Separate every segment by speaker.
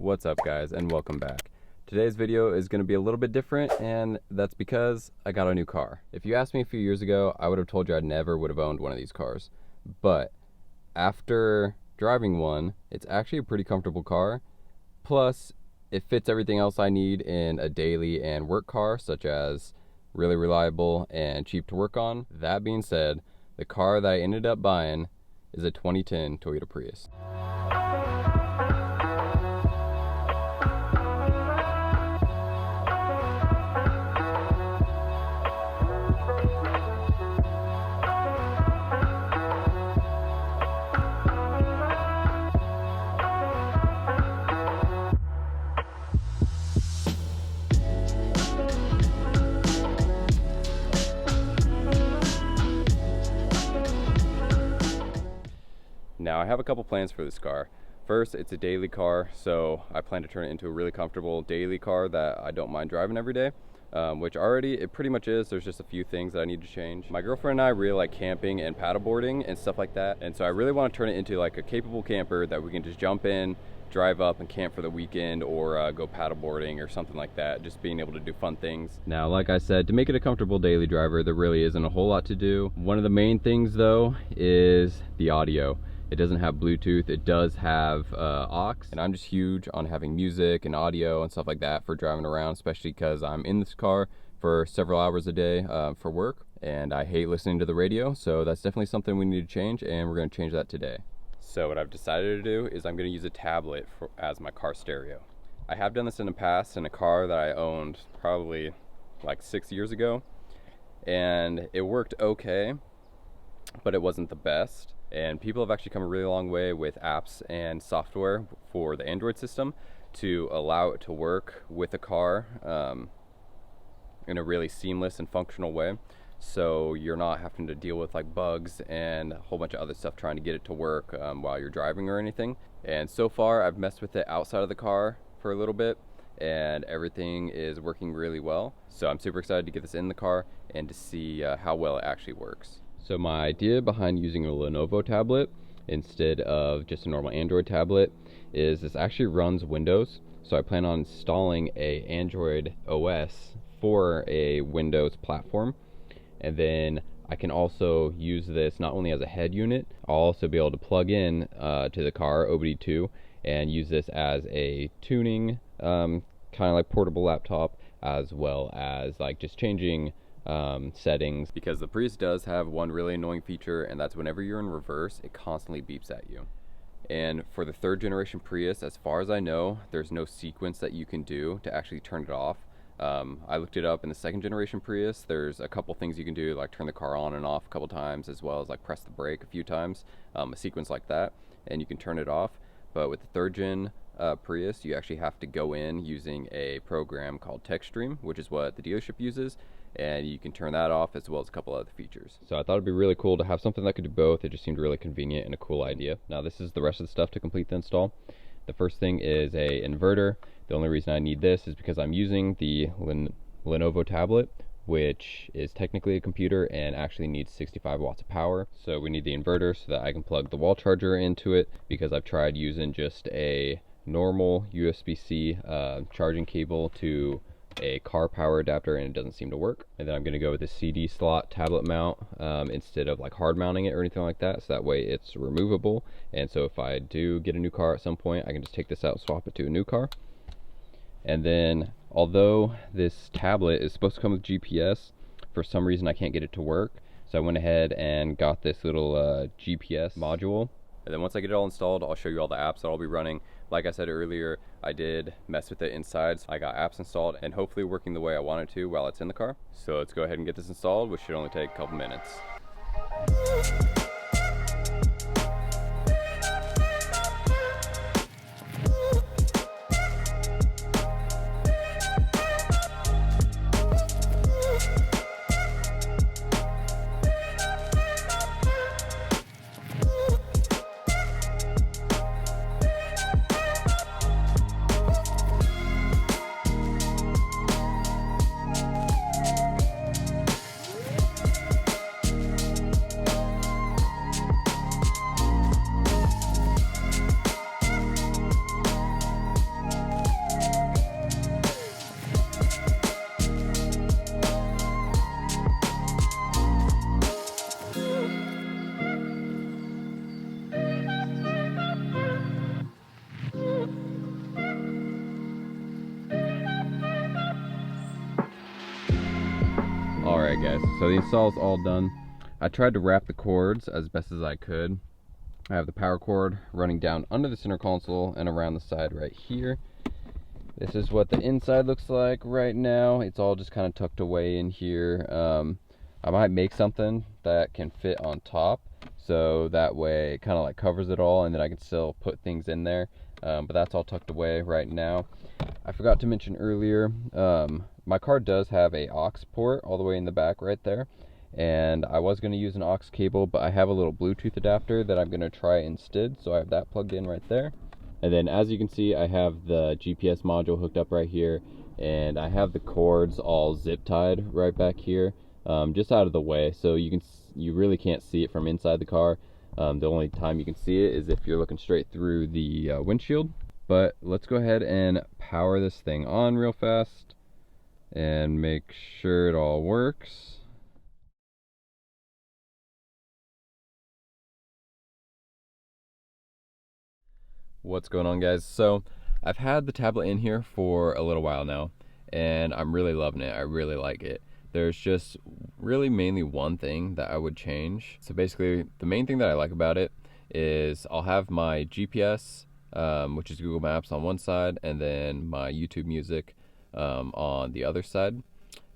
Speaker 1: What's up guys, and welcome back. Today's video is going to be a little bit different, and that's because I got a new car. If you asked me a few years ago, I would have told you I never would have owned one of these cars. But after driving one, it's actually a pretty comfortable car. Plus, it fits everything else I need in a daily and work car, such as really reliable and cheap to work on. That being said, the car that I ended up buying is a 2010 Toyota Prius. Now I have a couple plans for this car. First, it's a daily car, so I plan to turn it into a really comfortable daily car that I don't mind driving every day, which already it pretty much is. There's just a few things that I need to change. My girlfriend and I really like camping and paddleboarding and stuff like that, and so I really want to turn it into like a capable camper that we can just jump in, drive up and camp for the weekend, or go paddleboarding or something like that, just being able to do fun things. Now, like I said, to make it a comfortable daily driver, there really isn't a whole lot to do. One of the main things though is the audio. It doesn't have Bluetooth, it does have aux, and I'm just huge on having music and audio and stuff like that for driving around, especially because I'm in this car for several hours a day for work, and I hate listening to the radio, so that's definitely something we need to change, and we're going to change that today. So what I've decided to do is I'm going to use a tablet as my car stereo. I have done this in the past in a car that I owned probably like 6 years ago, and it worked okay, but it wasn't the best. And people have actually come a really long way with apps and software for the Android system to allow it to work with a car in a really seamless and functional way. So you're not having to deal with like bugs and a whole bunch of other stuff trying to get it to work while you're driving or anything. And so far I've messed with it outside of the car for a little bit, and everything is working really well. So I'm super excited to get this in the car and to see how well it actually works. So my idea behind using a Lenovo tablet instead of just a normal Android tablet is this actually runs Windows. So I plan on installing a Android OS for a Windows platform. And then I can also use this not only as a head unit, I'll also be able to plug in to the car OBD2 and use this as a tuning kind of like portable laptop, as well as like just changing settings, because the Prius does have one really annoying feature, and that's whenever you're in reverse, it constantly beeps at you. And for the 3rd generation Prius, as far as I know, there's no sequence that you can do to actually turn it off. I looked it up in the 2nd generation Prius. There's a couple things you can do, like turn the car on and off a couple times, as well as like press the brake a few times, a sequence like that, and you can turn it off. But with the 3rd gen Prius, you actually have to go in using a program called TechStream, which is what the dealership uses, and you can turn that off, as well as a couple other features. So I thought it'd be really cool to have something that could do both. It just seemed really convenient and a cool idea. Now this is the rest of the stuff to complete the install. The first thing is a inverter. The only reason I need this is because I'm using the Lenovo tablet, which is technically a computer and actually needs 65 watts of power. So we need the inverter so that I can plug the wall charger into it, because I've tried using just a normal USB-C charging cable to a car power adapter and it doesn't seem to work. And then I'm going to go with a CD slot tablet mount instead of like hard mounting it or anything like that, so that way it's removable. And so if I do get a new car at some point, I can just take this out and swap it to a new car. And then, although this tablet is supposed to come with GPS, for some reason I can't get it to work, so I went ahead and got this little GPS module. And then once I get it all installed, I'll show you all the apps that I'll be running. Like I said earlier, I did mess with it inside, so I got apps installed and hopefully working the way I want it to while it's in the car. So let's go ahead and get this installed, which should only take a couple minutes. Alright guys, so the install is all done. I tried to wrap the cords as best as I could. I have the power cord running down under the center console and around the side right here. This is what the inside looks like right now. It's all just kind of tucked away in here. I might make something that can fit on top, so that way it kind of like covers it all, and then I can still put things in there. But that's all tucked away right now. I forgot to mention earlier, my car does have a aux port all the way in the back right there, and I was going to use an aux cable, but I have a little Bluetooth adapter that I'm going to try instead, so I have that plugged in right there. And then as you can see, I have the GPS module hooked up right here, and I have the cords all zip tied right back here, just out of the way, so you really can't see it from inside the car. The only time you can see it is if you're looking straight through the windshield. But let's go ahead and power this thing on real fast and make sure it all works. What's going on, guys? So I've had the tablet in here for a little while now, and I'm really loving it. I really like it. There's just really mainly one thing that I would change. So basically the main thing that I like about it is I'll have my GPS, which is Google Maps, on one side, and then my YouTube music on the other side.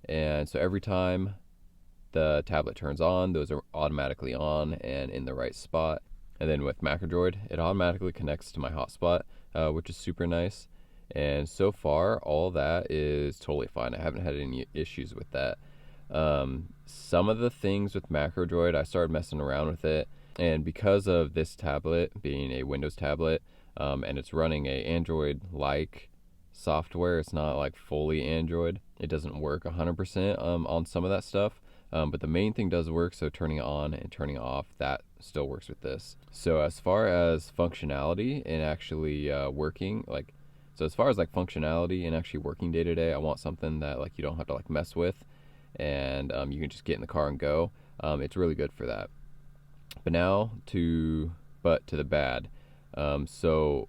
Speaker 1: And so every time the tablet turns on, those are automatically on and in the right spot. And then with MacroDroid, it automatically connects to my hotspot, which is super nice. And so far, all that is totally fine. I haven't had any issues with that. Some of the things with MacroDroid, I started messing around with it, and because of this tablet being a Windows tablet, and it's running a Android-like software, it's not like fully Android, it doesn't work 100% on some of that stuff. But the main thing does work, so turning it on and turning it off, that still works with this. So as far as functionality and actually working, so as far as like functionality and actually working day to day, I want something that like you don't have to like mess with, and you can just get in the car and go. It's really good for that. But now to the bad. So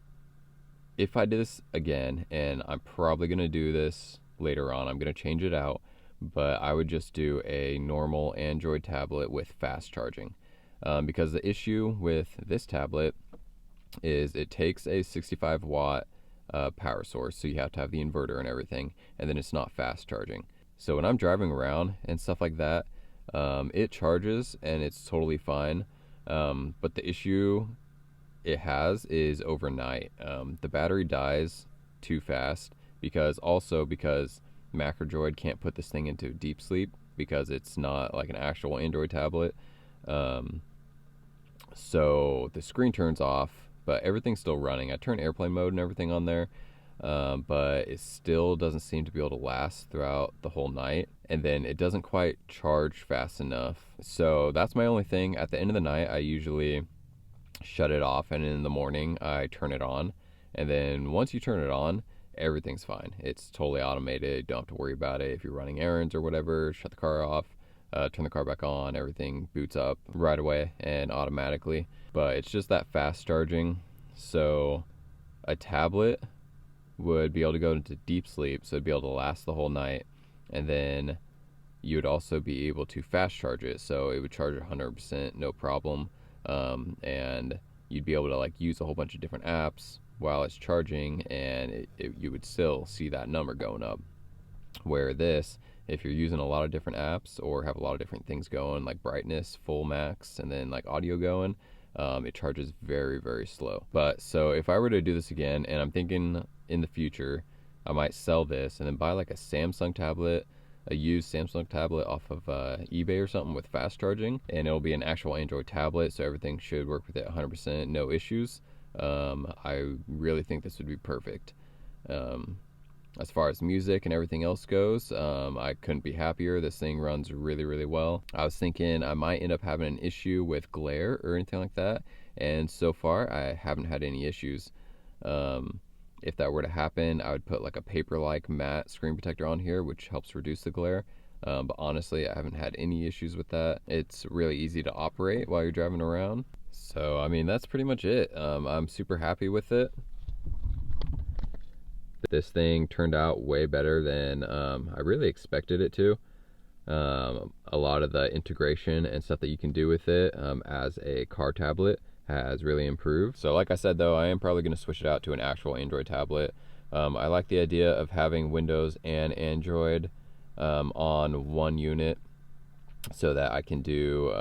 Speaker 1: if I did this again, and I'm probably gonna do this later on, I'm gonna change it out, but I would just do a normal Android tablet with fast charging, because the issue with this tablet is it takes a 65 watt power source, so you have to have the inverter and everything, and then it's not fast charging. So when I'm driving around and stuff like that, it charges and it's totally fine, but the issue it has is overnight. The battery dies too fast, because MacroDroid can't put this thing into deep sleep because it's not like an actual Android tablet. So the screen turns off, but everything's still running. I turn airplane mode and everything on there, but it still doesn't seem to be able to last throughout the whole night, and then it doesn't quite charge fast enough. So that's my only thing. At the end of the night, I usually shut it off, and in the morning I turn it on, and then once you turn it on, everything's fine. It's totally automated. You don't have to worry about it. If you're running errands or whatever, shut the car off, turn the car back on, everything boots up right away and automatically. But it's just that fast charging. So a tablet would be able to go into deep sleep, so it'd be able to last the whole night, and then you would also be able to fast charge it, so it would charge 100% no problem, and you'd be able to like use a whole bunch of different apps while it's charging, and you would still see that number going up. Where this, if you're using a lot of different apps or have a lot of different things going, like brightness full max and then like audio going, it charges very, very slow. But so if I were to do this again, and I'm thinking in the future I might sell this and then buy like a Samsung tablet, a used Samsung tablet off of eBay or something with fast charging, and it'll be an actual Android tablet, so everything should work with it 100%, no issues. I really think this would be perfect. As far as music and everything else goes, I couldn't be happier. This thing runs really, really well. I was thinking I might end up having an issue with glare or anything like that, and so far I haven't had any issues. If that were to happen, I would put like a paper-like matte screen protector on here, which helps reduce the glare. But honestly, I haven't had any issues with that. It's really easy to operate while you're driving around. So, I mean, that's pretty much it. I'm super happy with it. This thing turned out way better than I really expected it to. A lot of the integration and stuff that you can do with it as a car tablet has really improved. So like I said though, I am probably going to switch it out to an actual Android tablet. I like the idea of having Windows and Android on one unit so that I can do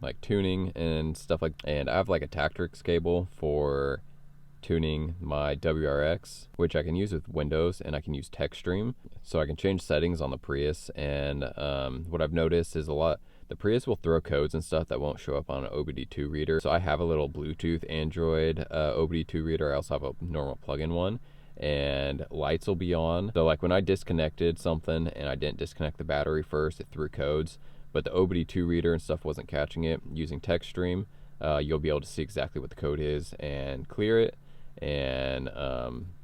Speaker 1: like tuning and stuff and I have like a Tactrix cable for tuning my WRX, which I can use with Windows, and I can use TextStream, so I can change settings on the Prius. And what I've noticed is the Prius will throw codes and stuff that won't show up on an OBD2 reader. So I have a little Bluetooth Android OBD2 reader. I also have a normal plug-in one, and lights will be on. So like when I disconnected something and I didn't disconnect the battery first, it threw codes, but the OBD2 reader and stuff wasn't catching it. Using TextStream, you'll be able to see exactly what the code is and clear it. And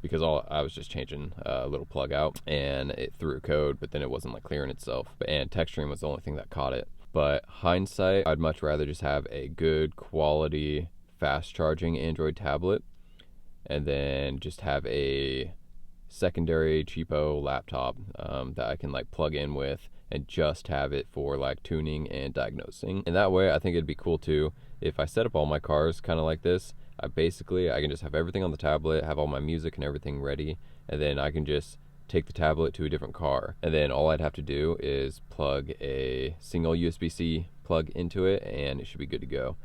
Speaker 1: because I was just changing a little plug out and it threw code, but then it wasn't like clearing itself, and TextStream was the only thing that caught it. But hindsight, I'd much rather just have a good quality fast charging Android tablet and then just have a secondary cheapo laptop that I can like plug in with and just have it for like tuning and diagnosing. And that way I think it'd be cool too if I set up all my cars kind of like this. I can just have everything on the tablet, have all my music and everything ready, and then I can just take the tablet to a different car, and then all I'd have to do is plug a single USB-C plug into it and it should be good to go.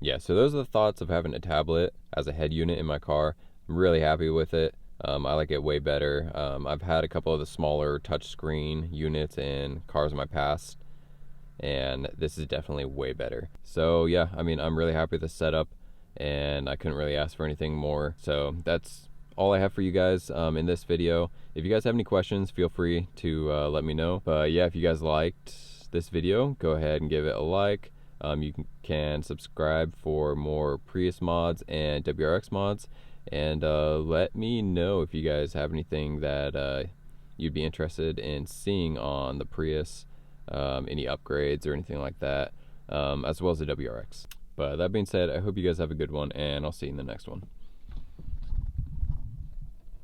Speaker 1: Yeah, so those are the thoughts of having a tablet as a head unit in my car. I'm really happy with it. I like it way better. I've had a couple of the smaller touchscreen units in cars in my past, and this is definitely way better. So yeah, I mean, I'm really happy with the setup, and I couldn't really ask for anything more. So that's all I have for you guys in this video. If you guys have any questions, feel free to let me know. But yeah, if you guys liked this video, go ahead and give it a like. You can subscribe for more Prius mods and WRX mods, and let me know if you guys have anything that you'd be interested in seeing on the Prius, any upgrades or anything like that, as well as the WRX. But that being said, I hope you guys have a good one, and I'll see you in the next one.